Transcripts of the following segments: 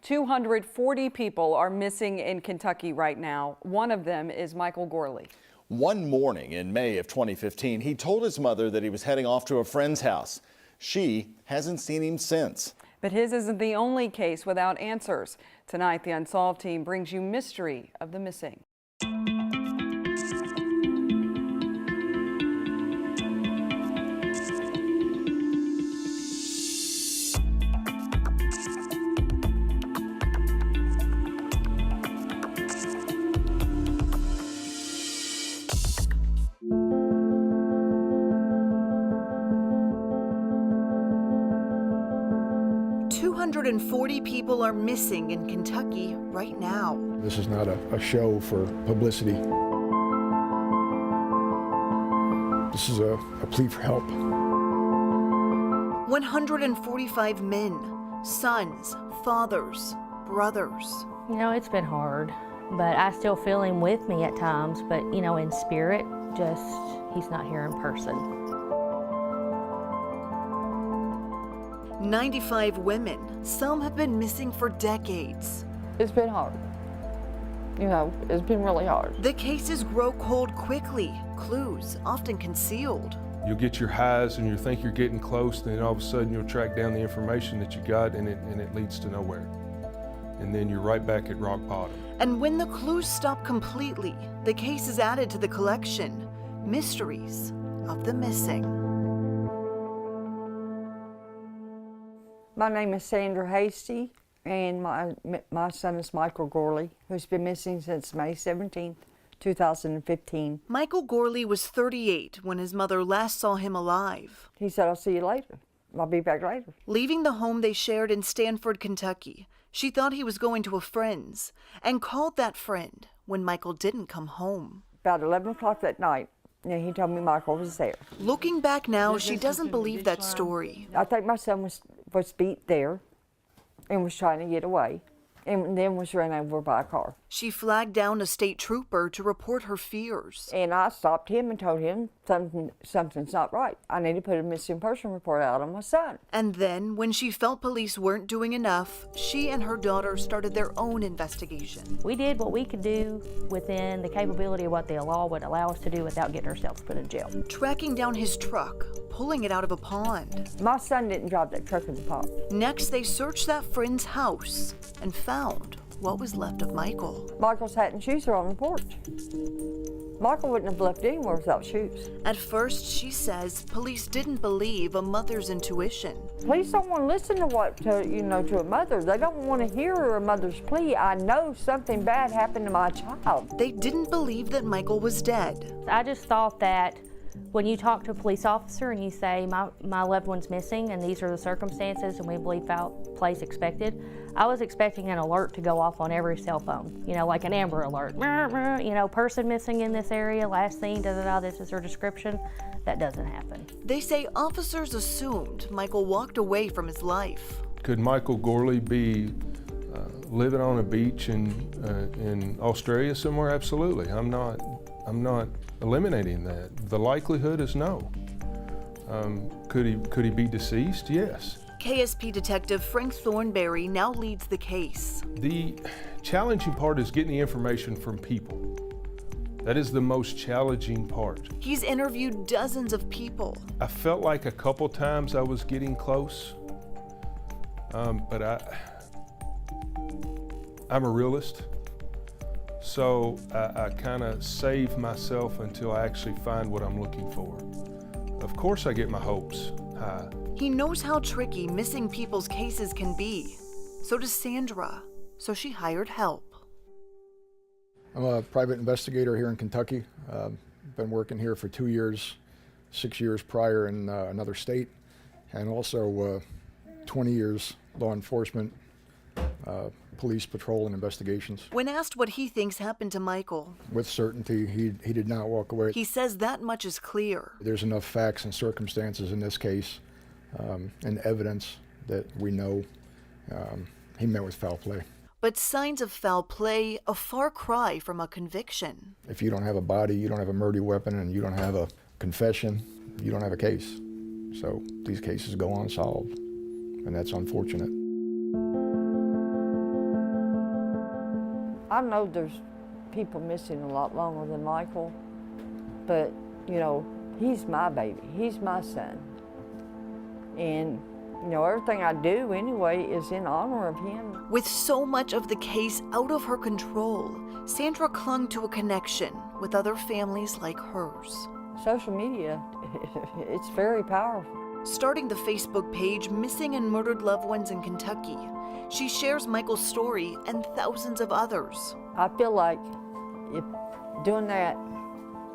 240 people are missing in Kentucky right now. One of them is Michael Gorley. One morning in May of 2015, he told his mother that he was heading off to a friend's house. She hasn't seen him since. But his isn't the only case without answers. Tonight, the Unsolved team brings you mystery of the missing. And 40 people are missing in Kentucky right now. This is not a show for publicity. This is a plea for help. 145 men, sons, fathers, brothers. You know, it's been hard, but I still feel him with me at times, but you know, in spirit, just he's not here in person. 95 women. Some have been missing for decades. It's been hard. You know, it's been really hard. The cases grow cold quickly. Clues often concealed. You'll get your highs and you think you're getting close, then all of a sudden you'll track down the information that you got and it leads to nowhere. And then you're right back at rock bottom. And when the clues stop completely, the case is added to the collection. Mysteries of the missing. My name is Sandra Hasty, and my son is Michael Gorley, who's been missing since May 17th, 2015. Michael Gorley was 38 when his mother last saw him alive. He said, "I'll see you later. I'll be back later." Leaving the home they shared in Stanford, Kentucky, she thought he was going to a friend's and called that friend when Michael didn't come home. About 11 o'clock that night, he told me Michael was there. Looking back now, she doesn't believe that story. I think my son was beat there and was trying to get away, and then was run over by a car. She flagged down a state trooper to report her fears. And I stopped him and told him something's not right. I need to put a missing person report out on my son. And then, when she felt police weren't doing enough, she and her daughter started their own investigation. We did what we could do within the capability of what the law would allow us to do without getting ourselves put in jail. Tracking down his truck, pulling it out of a pond. My son didn't drive that truck in the pond. Next, they searched that friend's house and found what was left of Michael. Michael's hat and shoes are on the porch. Michael wouldn't have left anywhere without shoes. At first, she says, police didn't believe a mother's intuition. Police don't want to listen to a mother. They don't want to hear a mother's plea. I know something bad happened to my child. They didn't believe that Michael was dead. I just thought that when you talk to a police officer and you say, my loved one's missing and these are the circumstances and we believe foul play's expected, I was expecting an alert to go off on every cell phone, like an Amber Alert. Person missing in this area, last seen, this is her description. That doesn't happen. They say officers assumed Michael walked away from his life. Could Michael Gorley be living on a beach in Australia somewhere? Absolutely. I'm not eliminating that. The likelihood is no. Could he be deceased? Yes. KSP Detective Frank Thornberry now leads the case. The challenging part is getting the information from people. That is the most challenging part. He's interviewed dozens of people. I felt like a couple times I was getting close, but I'm a realist. So I kind of save myself until I actually find what I'm looking for. Of course I get my hopes high. He knows how tricky missing people's cases can be. So does Sandra. So she hired help. I'm a private investigator here in Kentucky. Been working here for 2 years, 6 years prior in another state, and also 20 years law enforcement, police patrol and investigations. When asked what he thinks happened to Michael, with certainty, he did not walk away. He says that much is clear. There's enough facts and circumstances in this case and evidence that we know he met with foul play. But signs of foul play, a far cry from a conviction. If you don't have a body, you don't have a murder weapon, and you don't have a confession, you don't have a case. So these cases go unsolved, and that's unfortunate. I know there's people missing a lot longer than Michael, but, you know, he's my baby. He's my son. And, you know, everything I do anyway is in honor of him. With so much of the case out of her control, Sandra clung to a connection with other families like hers. Social media, it's very powerful. Starting the Facebook page Missing and Murdered Loved Ones in Kentucky, she shares Michael's story and thousands of others. I feel like if doing that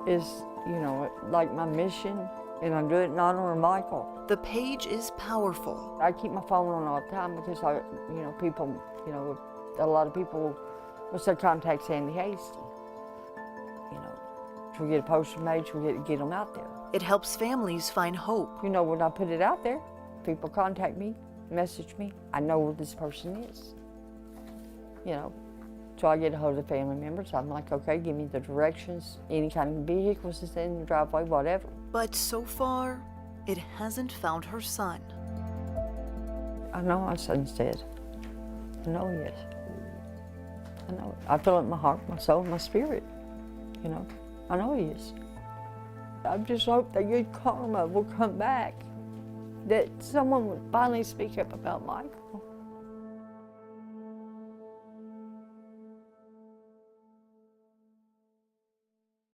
is, you know, like my mission, and I do it in honor of Michael. The page is powerful. I keep my phone on all the time because people, a lot of people will say contact Sandy Hasty. You know, we get a posting page, we get them out there. It helps families find hope. You know, when I put it out there, people contact me, message me. I know where this person is. You know, so I get a hold of the family members. I'm like, okay, give me the directions, any kind of vehicles that's in the driveway, whatever. But so far, it hasn't found her son. I know my son's dead. I know he is. I know it. I feel it in my heart, my soul, my spirit. You know, I know he is. I just hope that good karma will come back, that someone would finally speak up about Michael.